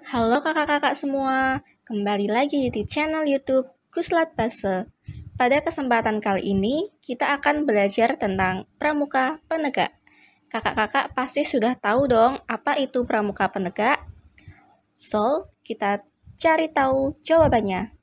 Halo kakak-kakak semua, kembali lagi di channel YouTube Guslat Base. Pada kesempatan kali ini, kita akan belajar tentang pramuka penegak. Kakak-kakak pasti sudah tahu dong apa itu pramuka penegak. So, kita cari tahu jawabannya.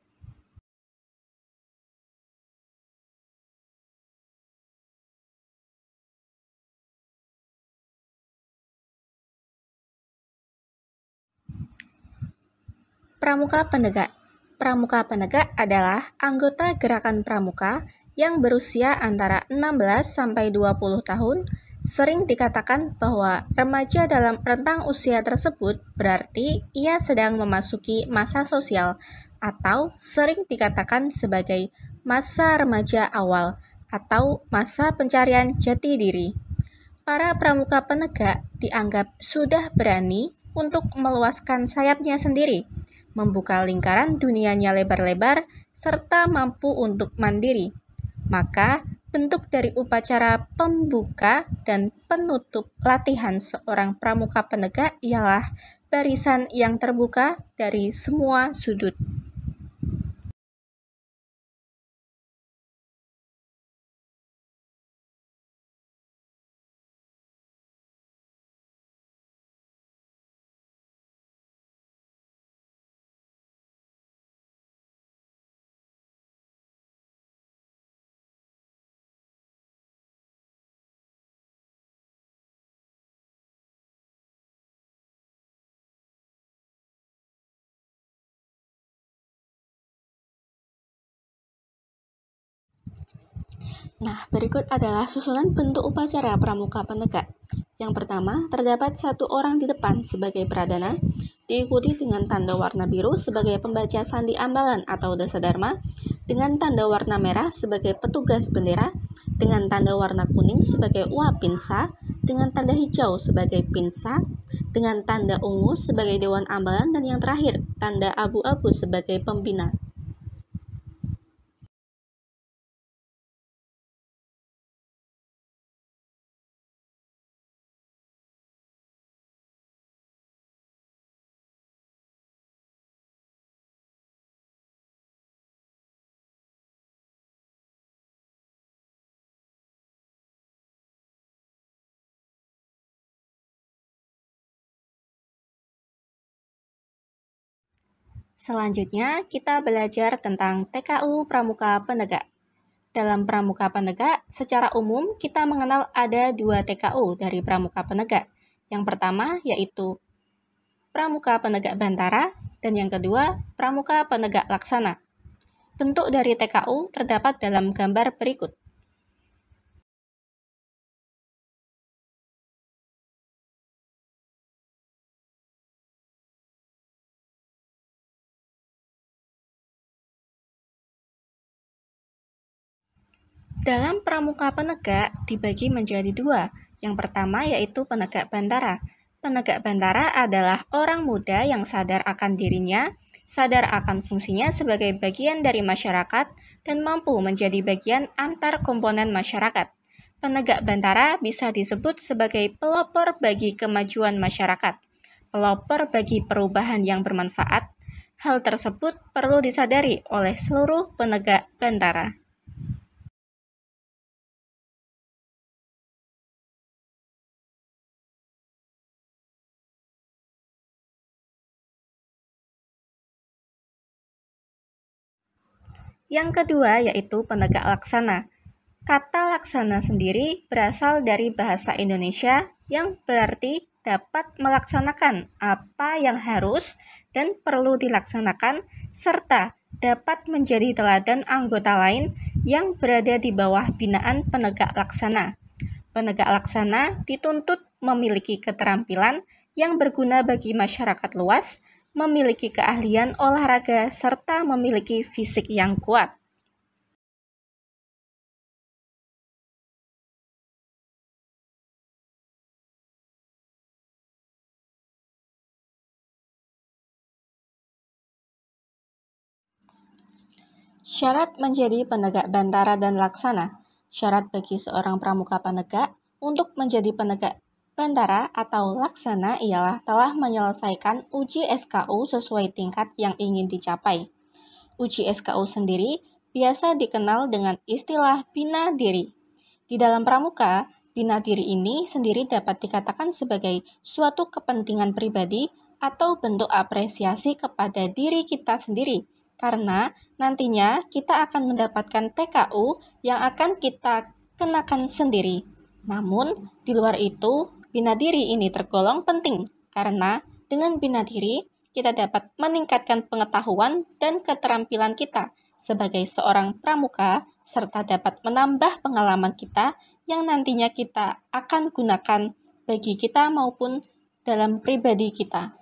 Pramuka penegak. Pramuka penegak adalah anggota gerakan pramuka yang berusia antara 16 sampai 20 tahun. Sering dikatakan bahwa remaja dalam rentang usia tersebut berarti ia sedang memasuki masa sosial atau sering dikatakan sebagai masa remaja awal atau masa pencarian jati diri. Para pramuka penegak dianggap sudah berani untuk meluaskan sayapnya sendiri, membuka lingkaran dunianya lebar-lebar, serta mampu untuk mandiri. Maka, bentuk dari upacara pembuka dan penutup latihan seorang pramuka penegak ialah barisan yang terbuka dari semua sudut. Nah, berikut adalah susunan bentuk upacara pramuka penegak. Yang pertama, terdapat satu orang di depan sebagai pradana, diikuti dengan tanda warna biru sebagai pembaca sandi ambalan atau dasadharma, dengan tanda warna merah sebagai petugas bendera, dengan tanda warna kuning sebagai wapinsa, dengan tanda hijau sebagai pinsa, dengan tanda ungu sebagai dewan ambalan, dan yang terakhir, tanda abu-abu sebagai pembina. Selanjutnya, kita belajar tentang TKU Pramuka Penegak. Dalam Pramuka Penegak, secara umum kita mengenal ada dua TKU dari Pramuka Penegak. Yang pertama yaitu Pramuka Penegak Bantara, dan yang kedua Pramuka Penegak Laksana. Bentuk dari TKU terdapat dalam gambar berikut. Dalam pramuka penegak dibagi menjadi dua. Yang pertama yaitu penegak bantara. Penegak bantara adalah orang muda yang sadar akan dirinya, sadar akan fungsinya sebagai bagian dari masyarakat, dan mampu menjadi bagian antar komponen masyarakat. Penegak bantara bisa disebut sebagai pelopor bagi kemajuan masyarakat, pelopor bagi perubahan yang bermanfaat. Hal tersebut perlu disadari oleh seluruh penegak bantara. Yang kedua yaitu penegak laksana. Kata laksana sendiri berasal dari bahasa Indonesia yang berarti dapat melaksanakan apa yang harus dan perlu dilaksanakan, serta dapat menjadi teladan anggota lain yang berada di bawah binaan penegak laksana. Penegak laksana dituntut memiliki keterampilan yang berguna bagi masyarakat luas, memiliki keahlian olahraga, serta memiliki fisik yang kuat. Syarat menjadi penegak bantara dan laksana. Syarat bagi seorang pramuka penegak untuk menjadi penegak Bantara atau laksana ialah telah menyelesaikan uji SKU sesuai tingkat yang ingin dicapai. Uji SKU sendiri biasa dikenal dengan istilah bina diri. Di dalam pramuka, bina diri ini sendiri dapat dikatakan sebagai suatu kepentingan pribadi atau bentuk apresiasi kepada diri kita sendiri, karena nantinya kita akan mendapatkan TKU yang akan kita kenakan sendiri. Namun, di luar itu, bina diri ini tergolong penting, karena dengan bina diri, kita dapat meningkatkan pengetahuan dan keterampilan kita sebagai seorang pramuka, serta dapat menambah pengalaman kita yang nantinya kita akan gunakan bagi kita maupun dalam pribadi kita.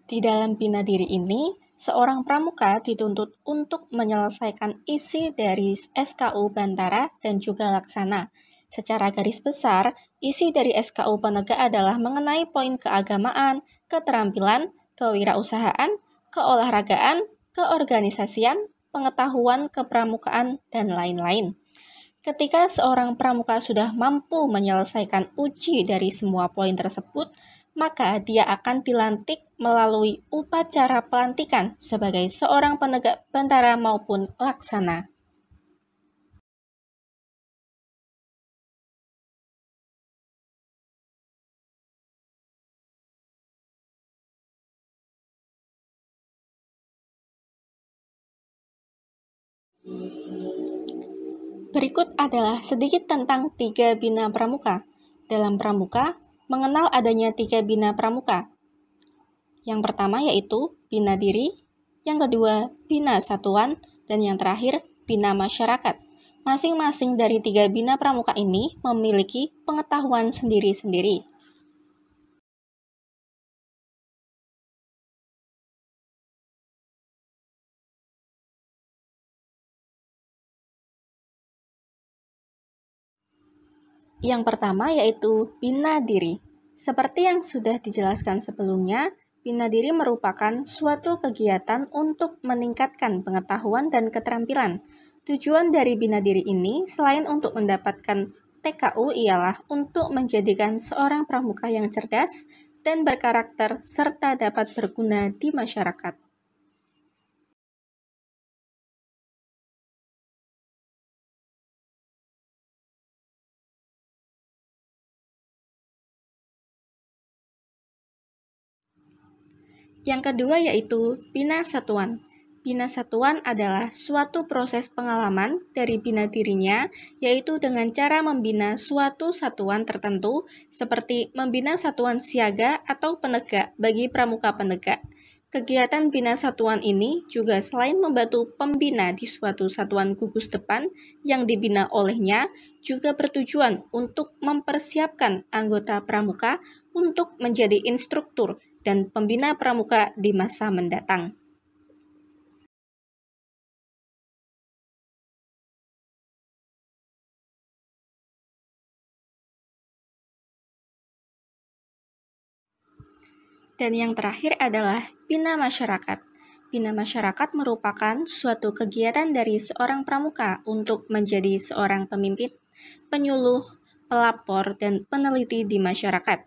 Di dalam bina diri ini, seorang pramuka dituntut untuk menyelesaikan isi dari SKU Bantara dan juga Laksana. Secara garis besar, isi dari SKU Penegak adalah mengenai poin keagamaan, keterampilan, kewirausahaan, keolahragaan, keorganisasian, pengetahuan kepramukaan, dan lain-lain. Ketika seorang pramuka sudah mampu menyelesaikan uji dari semua poin tersebut, maka dia akan dilantik melalui upacara pelantikan sebagai seorang penegak bantara maupun laksana. Berikut adalah sedikit tentang 3 bina pramuka. Dalam pramuka, mengenal adanya 3 bina pramuka. Yang pertama yaitu bina diri, yang kedua bina satuan, dan yang terakhir bina masyarakat. Masing-masing dari 3 bina pramuka ini memiliki pengetahuan sendiri-sendiri. Yang pertama yaitu bina diri. Seperti yang sudah dijelaskan sebelumnya, bina diri merupakan suatu kegiatan untuk meningkatkan pengetahuan dan keterampilan. Tujuan dari bina diri ini selain untuk mendapatkan TKU ialah untuk menjadikan seorang pramuka yang cerdas dan berkarakter serta dapat berguna di masyarakat. Yang kedua yaitu bina satuan. Bina satuan adalah suatu proses pengalaman dari bina dirinya, yaitu dengan cara membina suatu satuan tertentu, seperti membina satuan siaga atau penegak bagi pramuka penegak. Kegiatan bina satuan ini juga selain membantu pembina di suatu satuan gugus depan yang dibina olehnya, juga bertujuan untuk mempersiapkan anggota pramuka untuk menjadi instruktur dan pembina pramuka di masa mendatang. Dan yang terakhir adalah bina masyarakat. Bina masyarakat merupakan suatu kegiatan dari seorang pramuka untuk menjadi seorang pemimpin, penyuluh, pelapor, dan peneliti di masyarakat.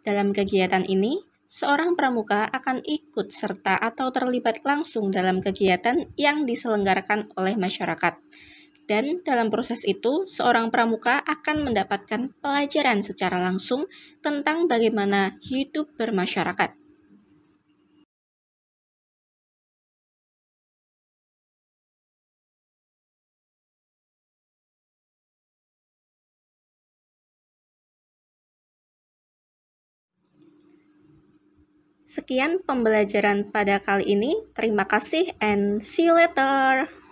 Dalam kegiatan ini, seorang pramuka akan ikut serta atau terlibat langsung dalam kegiatan yang diselenggarakan oleh masyarakat. Dan dalam proses itu, seorang pramuka akan mendapatkan pelajaran secara langsung tentang bagaimana hidup bermasyarakat. Sekian pembelajaran pada kali ini. Terima kasih and see you later.